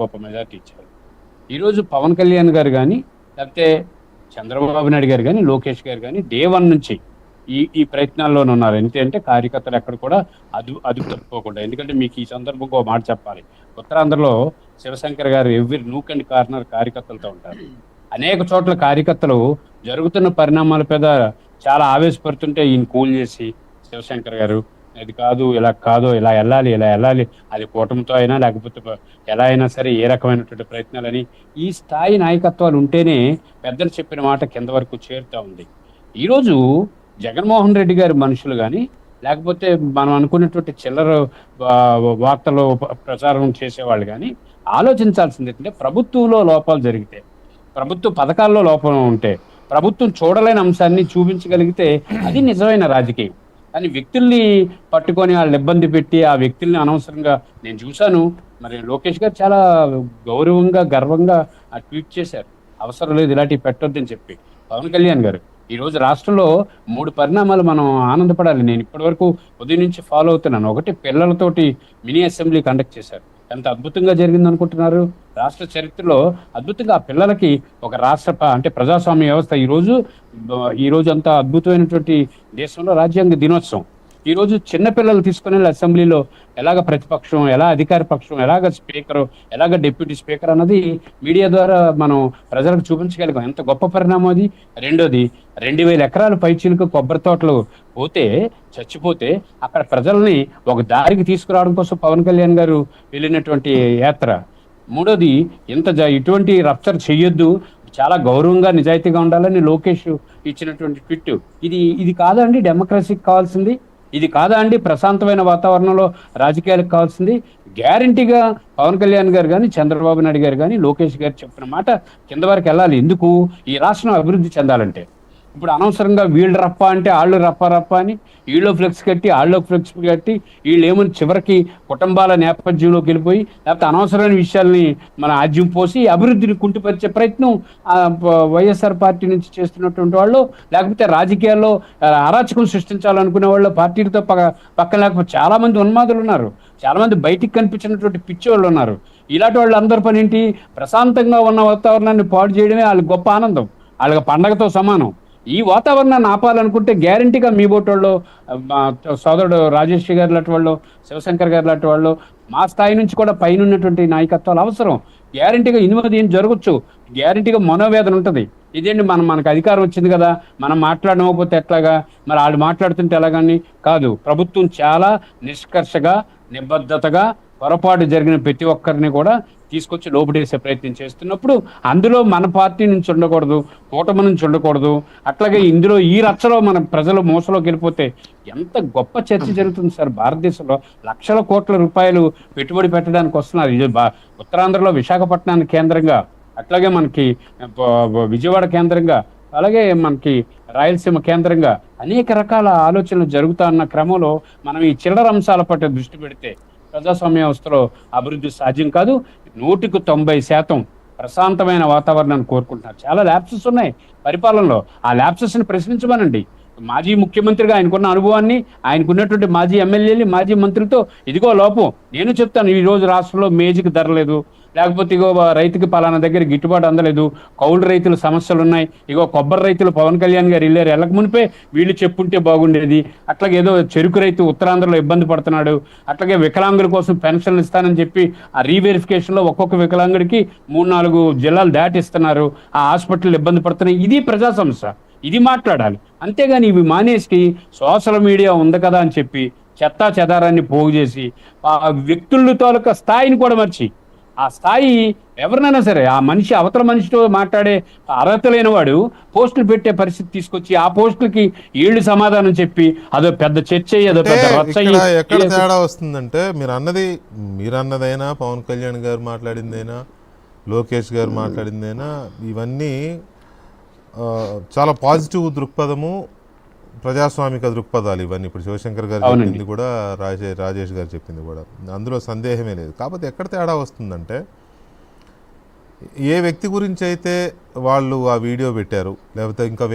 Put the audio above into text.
గొప్ప మెజార్టీ ఇచ్చారు. ఈరోజు పవన్ కళ్యాణ్ గారు కానీ, లేకపోతే చంద్రబాబు నాయుడు గారు కానీ, లోకేష్ గారు కానీ డే వన్ నుంచి ఈ ఈ ప్రయత్నాల్లోనే ఉన్నారు. ఎందుకంటే కార్యకర్తలు ఎక్కడ కూడా అదుపు తప్పుకోకుండా. ఎందుకంటే మీకు ఈ సందర్భంగా ఒక మాట చెప్పాలి. ఉత్తరాంధ్రలో శివశంకర్ గారు ఎవ్రీ నూక్ అండ్ కార్నర్ కార్యకర్తలతో ఉంటారు. అనేక చోట్ల కార్యకర్తలు జరుగుతున్న పరిణామాల మీద చాలా ఆవేశపడుతుంటే ఈయన కూల్ చేసి, శివశంకర్ గారు ఇది కాదు, ఇలా కాదు, ఇలా వెళ్ళాలి, ఇలా వెళ్ళాలి, అది కూటమితో అయినా లేకపోతే ఎలా అయినా సరే ఏ రకమైనటువంటి ప్రయత్నాలని ఈ స్థాయి నాయకత్వాలు ఉంటేనే పెద్దలు చెప్పిన మాట కింద వరకు చేరుతా ఉంది. ఈరోజు జగన్మోహన్ రెడ్డి గారి మనుషులు కానీ, లేకపోతే మనం అనుకున్నటువంటి చిల్లర వార్తలు ప్రచారం చేసేవాళ్ళు కానీ ఆలోచించాల్సింది ఏంటంటే, ప్రభుత్వంలో లోపాలు జరిగితే, ప్రభుత్వ పథకాల్లో లోపం ఉంటే, ప్రభుత్వం చూడలేని అంశాన్ని చూపించగలిగితే అది నిజమైన రాజకీయం. కానీ వ్యక్తుల్ని పట్టుకొని వాళ్ళని ఇబ్బంది పెట్టి ఆ వ్యక్తుల్ని అనవసరంగా నేను చూశాను. మరి లోకేష్ గారు చాలా గౌరవంగా గర్వంగా ఆ ట్వీట్ చేశారు, అవసరం లేదు ఇలాంటివి పెట్టొద్దని చెప్పి. పవన్ కళ్యాణ్ గారు ఈరోజు రాష్ట్రంలో 3 పరిణామాలు మనం ఆనందపడాలి. నేను ఇప్పటి వరకు ఉదయం నుంచి ఫాలో అవుతున్నాను. ఒకటి, పిల్లలతోటి మినీ అసెంబ్లీ కండక్ట్ చేశారు. ఎంత అద్భుతంగా జరిగింది అనుకుంటున్నారు. రాష్ట్ర చరిత్రలో అద్భుతంగా ఆ పిల్లలకి ఒక అంటే ప్రజాస్వామ్య వ్యవస్థ ఈరోజు అంత అద్భుతమైనటువంటి దేశంలో రాజ్యాంగ దినోత్సవం. ఈరోజు చిన్నపిల్లలు తీసుకుని అసెంబ్లీలో ఎలాగ ప్రతిపక్షం, ఎలా అధికార పక్షం, ఎలాగ స్పీకరు, ఎలాగ డిప్యూటీ స్పీకర్ అన్నది మీడియా ద్వారా మనం ప్రజలకు చూపించగలిగాం. ఎంత గొప్ప పరిణామం అది. రెండోది, 2000 ఎకరాల పైచీలకు కొబ్బరి తోటలు చచ్చిపోతే అక్కడ ప్రజల్ని ఒక దారికి తీసుకురావడం కోసం పవన్ కళ్యాణ్ గారు వెళ్ళినటువంటి యాత్ర. మూడోది, ఇటువంటి రప్చర్ చెయ్యొద్దు, చాలా గౌరవంగా నిజాయితీగా ఉండాలని లోకేష్ ఇచ్చినటువంటి ట్వీట్. ఇది కాదా అండి డెమోక్రసీకి కావాల్సింది? ఇది కాదా అండి ప్రశాంతమైన వాతావరణంలో రాజకీయాలకు కావాల్సింది? గ్యారంటీగా పవన్ కళ్యాణ్ గారు కానీ, చంద్రబాబు నాయుడు గారు కానీ, లోకేష్ గారు చెప్పిన మాట కింద వరకు వెళ్ళాలి. ఎందుకు? ఈ రాష్ట్రం అభివృద్ధి చెందాలంటే. ఇప్పుడు అనవసరంగా వీళ్ళు రప్ప అంటే వాళ్ళు రప్ప అని వీళ్ళు ఫ్లెక్స్ కట్టి వీళ్ళు ఏమని చివరికి కుటుంబాల నేపథ్యంలోకి వెళ్ళిపోయి, లేకపోతే అనవసరమైన విషయాల్ని మన ఆజ్యం పోసి అభివృద్ధిని కుంటుపరిచే ప్రయత్నం వైఎస్ఆర్ పార్టీ నుంచి చేస్తున్నటువంటి వాళ్ళు, లేకపోతే రాజకీయాల్లో అరాచకం సృష్టించాలనుకునే వాళ్ళు పార్టీలతో పక్కన లేకపోతే చాలా మంది ఉన్మాదులు ఉన్నారు. చాలా మంది బయటికి కనిపించినటువంటి పిచ్చి వాళ్ళు ఉన్నారు. ఇలాంటి వాళ్ళు అందరి పని ఏంటి? ప్రశాంతంగా ఉన్న వాతావరణాన్ని పాడు చేయడమే వాళ్ళకి గొప్ప ఆనందం, వాళ్ళకి పండగతో సమానం. ఈ వాతావరణాన్ని ఆపాలనుకుంటే గ్యారంటీగా మీ బోటోళ్ళు, సోదరుడు రాజేష్ గారు లాంటి వాళ్ళు, శివశంకర్ గారు లాంటి వాళ్ళు, మా స్థాయి నుంచి కూడా పైన ఉన్నటువంటి నాయకత్వాలు అవసరం. గ్యారంటీగా 8 ఏం జరగచ్చు, గ్యారంటీగా మనోవేదన ఉంటుంది. ఇదేంటి మనకు అధికారం వచ్చింది కదా, మనం మాట్లాడకపోతే ఎట్లాగా, మరి వాళ్ళు మాట్లాడుతుంటే ఎలాగని కాదు. ప్రభుత్వం చాలా నిష్కర్షగా, నిబద్ధతగా పొరపాటు జరిగిన ప్రతి ఒక్కరిని కూడా తీసుకొచ్చి లోపడేసే ప్రయత్నం చేస్తున్నప్పుడు అందులో మన పార్టీ నుంచి ఉండకూడదు, కూటమి నుంచి ఉండకూడదు. అట్లాగే ఇందులో ఈ రచ్చలో మన ప్రజలు మోసలోకి వెళ్ళిపోతే ఎంత గొప్ప చర్చ జరుగుతుంది సార్. భారతదేశంలో లక్షల కోట్ల రూపాయలు పెట్టుబడి పెట్టడానికి వస్తున్నారు. ఇది ఉత్తరాంధ్రలో విశాఖపట్నాన్ని కేంద్రంగా, అట్లాగే మనకి విజయవాడ కేంద్రంగా, అలాగే మనకి రాయలసీమ కేంద్రంగా అనేక రకాల ఆలోచనలు జరుగుతా ఉన్న క్రమంలో మనం ఈ చిల్లర అంశాల పట్ల దృష్టి పెడితే ప్రజాస్వామ్య వ్యవస్థలో అభివృద్ధి సాధ్యం కాదు. 100% ప్రశాంతమైన వాతావరణాన్ని కోరుకుంటున్నారు. చాలా ల్యాప్సెస్ ఉన్నాయి పరిపాలనలో. ఆ ల్యాప్సెస్ని ప్రశ్నించమనండి. మాజీ ముఖ్యమంత్రిగా ఆయనకున్న అనుభవాన్ని, ఆయనకున్నటువంటి మాజీ ఎమ్మెల్యేలు, మాజీ మంత్రులతో ఇదిగో లోపం నేను చెప్తాను. ఈరోజు రాష్ట్రంలో మేజీకి ధర లేదు, లేకపోతే ఇగో రైతుకి పలానా దగ్గర గిట్టుబాటు అందలేదు, కౌలు రైతుల సమస్యలు ఉన్నాయి, ఇగో కొబ్బరి రైతులు పవన్ కళ్యాణ్ గారు వెళ్ళారు, వెళ్ళక మునిపే వీళ్ళు చెప్పుంటే బాగుండేది, అట్లాగే ఏదో చెరుకు రైతు ఉత్తరాంధ్రలో ఇబ్బంది పడుతున్నాడు, అట్లాగే వికలాంగుల కోసం పెన్షన్లు ఇస్తానని చెప్పి ఆ రీవెరిఫికేషన్లో ఒక్కొక్క వికలాంగుడికి 3-4 జిల్లాలు దాటిస్తున్నారు, ఆ హాస్పిటల్ ఇబ్బంది పడుతున్నాయి. ఇది ప్రజా సమస్య, ఇది మాట్లాడాలి. అంతేగాని ఇవి మానేసి సోషల్ మీడియా ఉంది కదా అని చెప్పి చెత్తా చెదారాన్ని పోగు చేసి ఆ వ్యక్తుల తాలూకా స్థాయిని కూడా మర్చి, ఆ స్థాయి ఎవరినైనా సరే ఆ మనిషి అవతల మనిషితో మాట్లాడే అర్హత లేని వాడు పోస్టులు పెట్టే పరిస్థితి తీసుకొచ్చి ఆ పోస్టులకి వీళ్ళు సమాధానం చెప్పి అదో పెద్ద చర్చ అదో పెద్ద రచ్చ. ఎక్కడ తేడా వస్తుందంటే మీరన్నదైనా, పవన్ కళ్యాణ్ గారు మాట్లాడిందైనా, లోకేష్ గారు మాట్లాడిందైనా ఇవన్నీ చాలా పాజిటివ్ దృక్పథము, ప్రజాస్వామిక దృక్పథాలు ఇవన్నీ. ఇప్పుడు శివశంకర్ గారు చెప్పింది కూడా, రాజేష్ గారు చెప్పింది కూడా, అందులో సందేహమే లేదు. కాకపోతే ఎక్కడ తేడా వస్తుందంటే, ఏ వ్యక్తి గురించి అయితే వాళ్ళు ఆ వీడియో పెట్టారు, లేకపోతే ఇంకా